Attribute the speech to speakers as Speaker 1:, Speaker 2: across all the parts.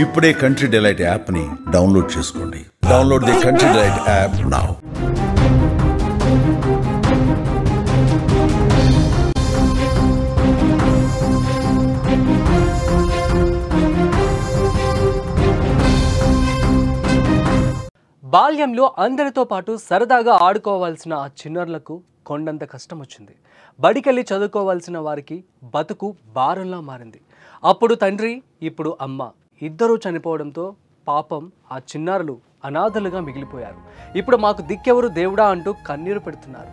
Speaker 1: ఇప్పుడే country delight యాప్ని download చేసుకోండి. Download the country delight app now.
Speaker 2: బాల్యంలో అందరితో పాటు సరదాగా ఆడుకోవాల్సిన ఆ చిన్నారులకు కొండంత కష్టం వచ్చింది. బడికెళ్ళి చదువుకోవాల్సిన వారికి బతుకు భారంలా మారింది. అప్పుడు తండ్రి, ఇప్పుడు అమ్మ ఇద్దరూ చనిపోవడంతో పాపం ఆ చిన్నారులు అనాథలుగా మిగిలిపోయారు. ఇప్పుడు మాకు దిక్కెవరు దేవుడా అంటూ కన్నీరు పెడుతున్నారు.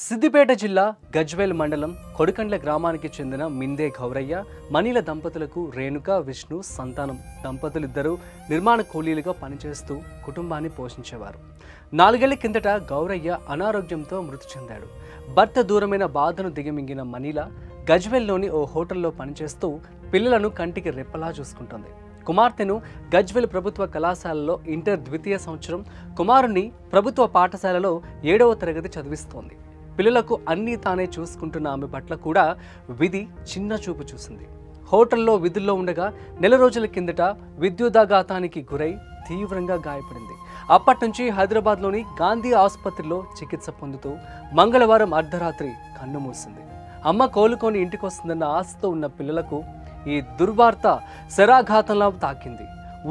Speaker 2: సిద్దిపేట జిల్లా గజ్వేల్ మండలం కొడికండ్ల గ్రామానికి చెందిన మిందే గౌరయ్య, మణిల దంపతులకు రేణుక, విష్ణు సంతానం. దంపతులిద్దరూ నిర్మాణ కూలీలుగా పనిచేస్తూ కుటుంబాన్ని పోషించేవారు. 4 ఏళ్ల కిందట గౌరయ్య అనారోగ్యంతో మృతి చెందాడు. భర్త దూరమైన బాధను దిగమింగిన మణిల గజ్వేల్లోని ఓ హోటల్లో పనిచేస్తూ పిల్లలను కంటికి రెప్పలా చూసుకుంటుంది. కుమార్తెను గజ్వేల్ ప్రభుత్వ కళాశాలలో ఇంటర్ ద్వితీయ సంవత్సరం, కుమారుణ్ణి ప్రభుత్వ పాఠశాలలో 7వ తరగతి చదివిస్తోంది. పిల్లలకు అన్నీ తానే చూసుకుంటున్న ఆమె పట్ల కూడా విధి చిన్న చూపు చూసింది. హోటల్లో విధుల్లో ఉండగా నెల రోజుల కిందట విద్యుదాఘాతానికి గురై తీవ్రంగా గాయపడింది. అప్పటి నుంచి హైదరాబాద్లోని గాంధీ ఆసుపత్రిలో చికిత్స పొందుతూ మంగళవారం అర్ధరాత్రి కన్ను మూసింది. అమ్మ కోలుకొని ఇంటికొస్తుందన్న ఆశతో ఉన్న పిల్లలకు ఈ దుర్వార్త శరాఘాతంలా తాకింది.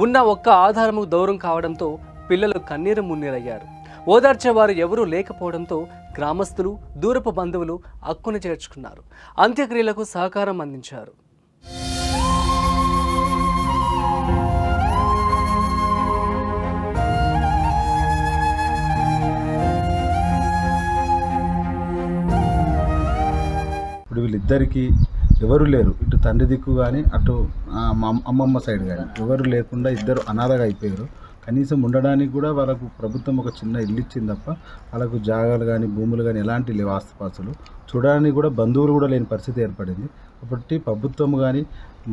Speaker 2: ఉన్న ఒక్క ఆధారము దూరం కావడంతో పిల్లలు కన్నీరు మున్నీరయ్యారు. ఓదార్చేవారు ఎవరూ లేకపోవడంతో గ్రామస్తులు, దూరపు బంధువులు అక్కున చేర్చుకున్నారు. అంత్యక్రియలకు సహకారం అందించారు.
Speaker 3: ఇప్పుడు వీళ్ళిద్దరికీ ఎవరు లేరు. ఇటు తండ్రి దిక్కు కానీ అటు అమ్మమ్మ సైడ్ కానీ ఎవరు లేకుండా ఇద్దరు అనాథగా అయిపోయారు. కనీసం ఉండడానికి కూడా వాళ్ళకు ప్రభుత్వం ఒక చిన్న ఇల్లు ఇచ్చింది తప్ప వాళ్ళకు జాగాలు కానీ భూములు కానీ ఎలాంటి లేవు, ఆస్తిపాస్తులు చూడడానికి కూడా బంధువులు కూడా లేని పరిస్థితి ఏర్పడింది. కాబట్టి ప్రభుత్వం కానీ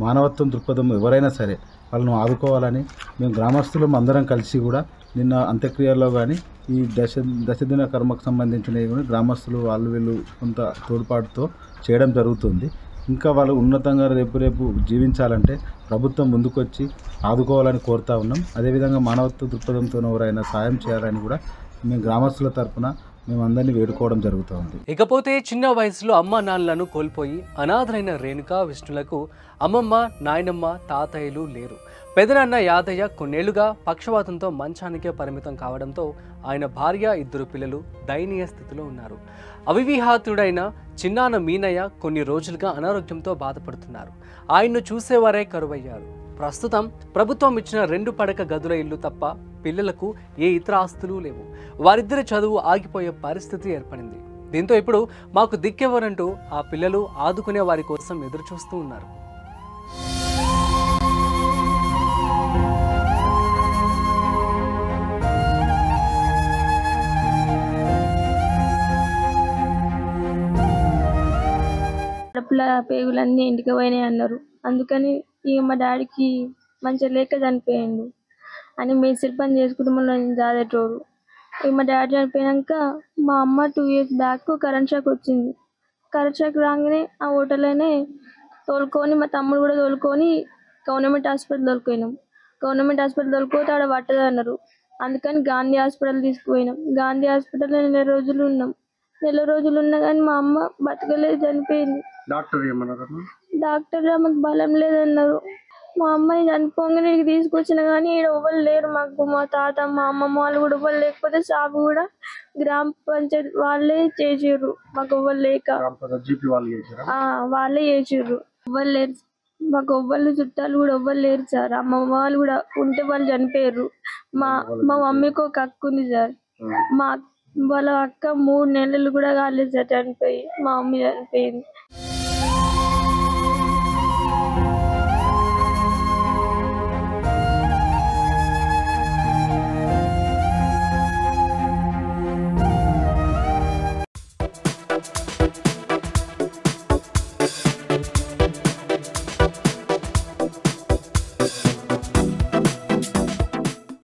Speaker 3: మానవత్వం దృక్పథం ఎవరైనా సరే వాళ్ళను ఆదుకోవాలని మేము గ్రామస్తులం అందరం కలిసి కూడా నిన్న అంత్యక్రియల్లో కానీ ఈ దశదిన కర్మకు సంబంధించినవి కూడా గ్రామస్తులు వాళ్ళు వీళ్ళు కొంత తోడ్పాటుతో చేయడం జరుగుతుంది. ఇంకా వాళ్ళు ఉన్నతంగా రేపు జీవించాలంటే ప్రభుత్వం ముందుకొచ్చి ఆదుకోవాలని కోరుతా ఉన్నాం. అదేవిధంగా మానవత్వ దృక్పథంతో ఎవరైనా సాయం చేయాలని కూడా మేము గ్రామస్తుల తరఫున మేము అందరినీ వేడుకోవడం జరుగుతుంది.
Speaker 2: ఇకపోతే చిన్న వయసులో అమ్మ నాన్నలను కోల్పోయి అనాథరైన రేణుక, విష్ణులకు అమ్మమ్మ, నాయనమ్మ, తాతయ్యలు లేరు. పెదనాన్న యాదయ్య కొన్నేళ్లుగా పక్షవాతంతో మంచానికే పరిమితం కావడంతో ఆయన భార్య, 2 పిల్లలు దయనీయ స్థితిలో ఉన్నారు. అవివాహితుడైన చిన్నాన్న మీనయ్య కొన్ని రోజులుగా అనారోగ్యంతో బాధపడుతున్నారు. ఆయన్ను చూసేవారే కరువయ్యారు. ప్రస్తుతం ప్రభుత్వం ఇచ్చిన 2 పడక గదుల ఇల్లు తప్ప పిల్లలకు ఏ ఇతర ఆస్తులు లేవు. వారిద్దరి చదువు ఆగిపోయే పరిస్థితి ఏర్పడింది. దీంతో ఇప్పుడు మాకు దిక్కెవరంటూ ఆ పిల్లలు ఆదుకునే వారి కోసం ఎదురు చూస్తూ ఉన్నారు.
Speaker 4: ఆడపిల్ల పేగులన్నీ ఇంటికి పోయినాయి అన్నారు. అందుకని ఇక మా డాడీకి మంచిగా లేక చనిపోయిండు అని మేస్త్రి పని చేసుకుంటూ మళ్ళీ జాదేటోడు. ఇక మా డాడీ చనిపోయాక మా అమ్మ 2 ఇయర్స్ బ్యాక్ కరెంట్ షాక్ వచ్చింది. కరెంట్ షాక్ రాగానే ఆ హోటల్లోనే తోలుకొని మా తమ్ముడు కూడా తోలుకొని గవర్నమెంట్ హాస్పిటల్ తోలుకుపోయినాం. గవర్నమెంట్ హాస్పిటల్ తోలుకోతే ఆడ పట్టదు అన్నారు. అందుకని గాంధీ హాస్పిటల్ తీసుకుపోయినాం. గాంధీ హాస్పిటల్లో నెల రోజులు ఉన్నాం. నెల రోజులు ఉన్నా కానీ మా అమ్మ బతకలేదు, చనిపోయింది. డాక్టర్ మాకు బలం లేదన్నారు. మా అమ్మని చనిపోగానే తీసుకొచ్చిన కానీ ఇక్కడ ఎవ్వరు లేరు మాకు. మా తాత, మా అమ్మమ్మ వాళ్ళు కూడా ఎవ్వరు లేకపోతే సాగు కూడా గ్రామ పంచాయతీ వాళ్ళే చేసిర్రు. మాకు ఎవ్వరు లేక వాళ్ళే చేసిర్రు. ఎవ్వరు లేరు మాకు, ఎవ్వరు చుట్టాలు కూడా ఎవ్వరు లేరు సార్. అమ్మమ్మ వాళ్ళు కూడా ఉంటే వాళ్ళు చనిపోయారు. మా మమ్మీకి ఒక అక్క ఉంది సార్. వాళ్ళ అక్క 3 నెలలు కూడా కాలేదు సార్ చనిపోయి. మా మమ్మీ చనిపోయింది.